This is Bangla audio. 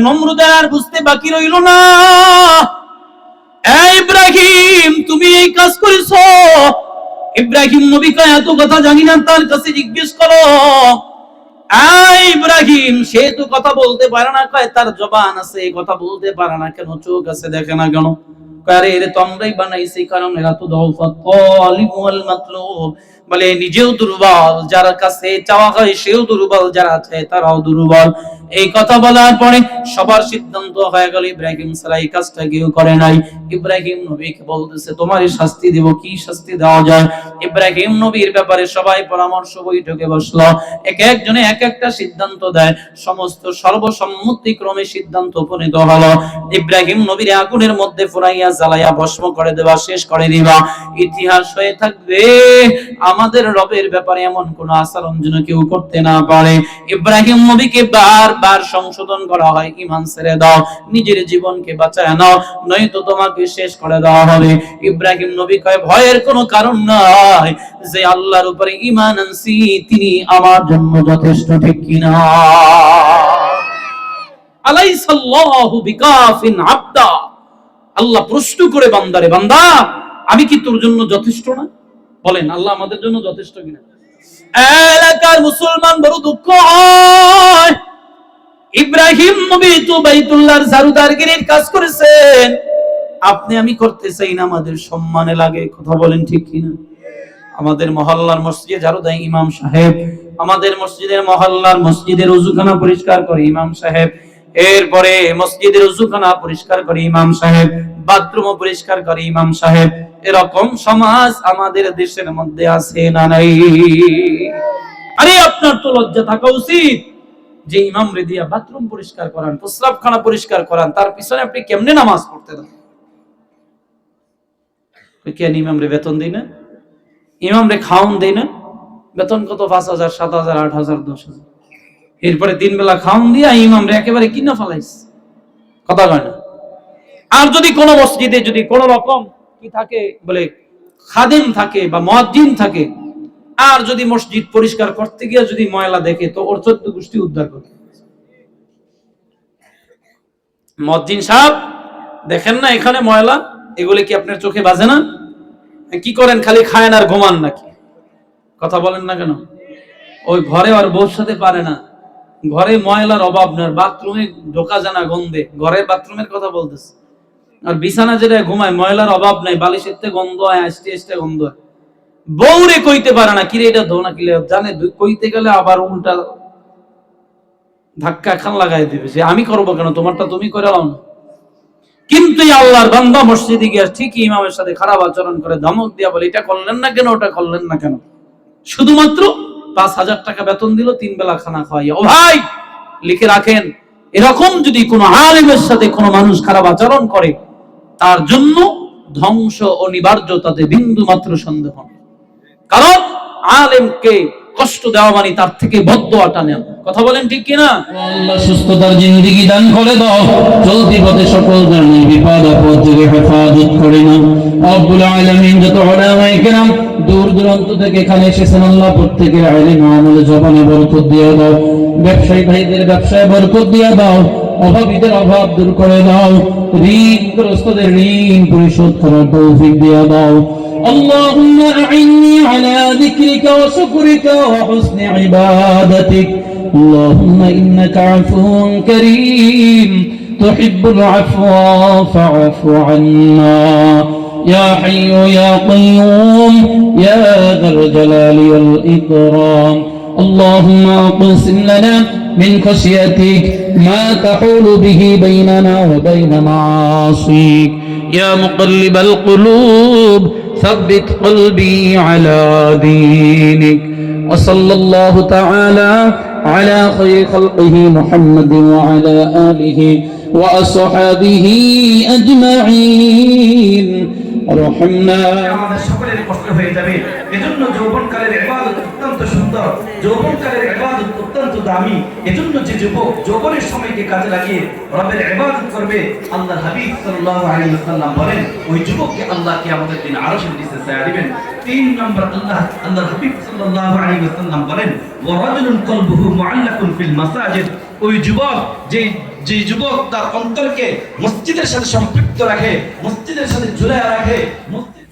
নমরুদের আর বুঝতে বাকি রইল না, ইব্রাহিম তুমি এই কাজ করেছো। ইব্রাহিম নবী কয় এত কথা জানি না, তার কাছে জিজ্ঞেস করো। ইব্রাহিম সে তো কথা বলতে পারে না, কয় তার জবান আছে কথা বলতে পারে না কেন, চোখ আছে দেখে না কেন? কয় আরে এরে তো আমরাই বানাইছি, কারণ এরা তো দাউফাত তালিব ওয়াল মাতলুব, বলে নিজেও দুর্বল, যার কাছে চাওয়া হয় সেও দুর্বল, যারা চায় তারাও দুর্বল। এই কথা বলার পরে সবার সিদ্ধান্ত হয়ে গেল ইব্রাহিম ছাড়া এই কাজটা কেউ করে নাই। ইব্রাহিম নবীকে বলতেছে তোমার শাস্তি দেব, কি শাস্তি দেওয়া যায়? ইব্রাহিম নবীর ব্যাপারে সবাই পরামর্শ বৈঠকে বসলো, এক একজনে এক একটা সিদ্ধান্ত দেয়, সমস্ত সর্বসম্মতিক্রমে সিদ্ধান্ত উপনীত হলো ইব্রাহিম নবীর আগুনের মধ্যে ফুরাইয়া জ্বালাইয়া ভস্ম করে দেওয়া, শেষ করে দিবা। ইতিহাস হয়ে থাকবে আমাদের রবের ব্যাপারে এমন কোন আচরণ যেন কেউ করতে না পারে। ইব্রাহিম নবীকে বারবার সংশোধন করা হয়, ঈমান ছেড়ে দাও, নিজের জীবনকে বাঁচায় নাও, নয়তো তোমাকে শেষ করে দেওয়া হবে। ইব্রাহিম নবী কয় ভয়ের কোনো কারণ নাই, যে আল্লাহর উপরে ঈমান আনছি তিনি আমার জন্য যথেষ্ট, ঠিক কিনা? আলাইসাল্লাহু বিকাফিন আবদা, আল্লাহ প্রশ্ন করে বান্দারে, বান্দা আমি কি তোর জন্য যথেষ্ট না? বলেন আল্লাহ আমাদের জন্য যথেষ্ট কিনা? এলাকার মুসলমান বড় দুঃখ হয়, ইব্রাহিম নবী তো বাইতুল্লাহর ঝাড়ুদারগিরির কাজ করেছেন, আপনি আমি করতে চাই না, আমাদের সম্মানে লাগে, কথা বলেন ঠিক কিনা? আমাদের মহল্লার মসজিদে ঝাড়ু দেয় ইমাম সাহেব, আমাদের মসজিদের মহল্লার মসজিদের ওযুখানা পরিষ্কার করে ইমাম সাহেব, এরপরে মসজিদের ওযুখানা পরিষ্কার করে ইমাম সাহেব, বাথরুমও পরিষ্কার করে ইমাম সাহেব। এরকম সমাজ আমাদের দেশের মধ্যে আছে না নাই? আরে আপনার তো লজ্জা থাকা উচিত যে ইমাম রে দিয়া বাথরুম পরিষ্কার করান, প্রস্রাবখানা পরিষ্কার করান, তার পিছনে আপনি কেমনে নামাজ পড়তে দেন? কেন ইমাম রে বেতন দেই না? ইমাম রে খাওন দেই না? বেতন কত? 5,000, 7,000, 8,000, 10,000। এরপরে 3 বেলা খাওন দিয়া ইমাম রে একেবারে কিনা ফেলাইছে, কথা কয় না? আর যদি কোন মসজিদে যদি কোন রকম কি থাকে বলে খাদেম থাকে বা মুয়াজ্জিন থাকে, আর যদি মসজিদ পরিষ্কার করতে গিয়ে যদি ময়লা দেখে, তো ওর 14 গোষ্ঠী উদ্ধার করবে। মুয়াজ্জিন সাহেব দেখেন না এখানে ময়লা, এগুলো কি আপনার চোখে বাজে না? কি করেন, খালি খায়েন আর ঘুমান নাকি? কথা বলেন না কেন? ওই ঘরে আর বউর সাথে পারে না, ঘরে ময়লার অভাব না, বাথরুমে ঢোকা জানা গন্ধে, ঘরের বাথরুমের কথা বলতেছে। আর বিছানা যেটা ঘুমায় ময়লার অভাব নাই, বালিশের থেকে গন্ধ হয়, আস্তে আস্তে গন্ধ হয়, বউরে কইতে পারে না কিরে এটা ধো না, কিলে জানে কইতে গেলে আবার উল্টা ধাক্কা খান লাগাই দিবে, যে আমি করবো কেন, তোমারটা তুমি করে নাও না। কিন্তু আল্লাহর বান্দা মসজিদে গিয়ে ঠিকই ইমামের সাথে খারাপ আচরণ করে, ধমক দিয়া বলে এটা করলেন না কেন, ওটা করলেন না কেন, শুধুমাত্র 5,000 টাকা বেতন দিল, 3 বেলা খানা খাওয়াইয়া। ও ভাই লিখে রাখেন, এরকম যদি কোনো আলেমের সাথে কোনো মানুষ খারাপ আচরণ করে, তার জন্য ধ্বংস অনিবার্য, তাতে বিন্দু মাত্র সন্দেহ নেই। কারণ আলেমকে কষ্ট দেওয়া মানে তার থেকে বদদোয়াটা নেওয়া, কথা বলেন ঠিক কিনা? আল্লাহ সুস্থতার জিন্দেগি দান করে দাও, চলতি পথে সকল ধরনের বিপদ আপদ থেকে হেফাজত করে নাও। রব্বুল আলামিন যত উলামায়ে কেরাম দূর দূরান্ত থেকে এখানে এসেছেন, আল্লাহ প্রত্যেকের ইলম আমলে জবানে বরকত দিয়ে দাও, ব্যবসায়ী ভাইদের ব্যবসায় বরকত দিয়ে দাও, অভাবীদের অভাব দূর করে দাও, ঋণগ্রস্তদের ঋণ পরিশোধ করার তৌফিক দিয়ে দাও। اللهم أعني على ذكرك وشكرك وحسن عبادتك. اللهم إنك عفو كريم تحب العفو فاعف عنا يا حي يا قيوم يا ذا الجلال والإكرام. اللهم اقسم لنا من خشيتك ما تحول به بيننا وبين معاصيك. يا مقلب القلوب ثبت قلبي على دينك. وصلى الله تعالى على خير خلقه محمد وعلى آله وأصحابه أجمعين. رحمنا আমাদের সকলের কষ্ট হয়ে যাবে। এজন্য যৌবনকালের ইবাদত অত্যন্ত সুন্দর, যৌবনকালের ইবাদত অত্যন্ত দামি। এজন্য যে যুবক যৌবনের সময়কে কাজে লাগিয়ে রবের ইবাদত করবে, আল্লাহর হাবিব সাল্লাল্লাহু আলাইহি ওয়াসাল্লাম বলেন ওই যুবককে আল্লাহ কিয়ামতের দিন আরশের নিচে ছায়া দিবেন। 3 নম্বর আল্লাহর হাবিব সাল্লাল্লাহু আলাইহি ওয়াসাল্লাম বলেন ওয়া রাজুলুন কলবুহু মুআল্লাকুন ফিল মাসাজিদ, ওই যুবক যে যুবক তার অন্তরকে মসজিদের সাথে সম্পৃক্ত রাখে, মসজিদের সাথে ঝুলায় রাখে, মসজিদ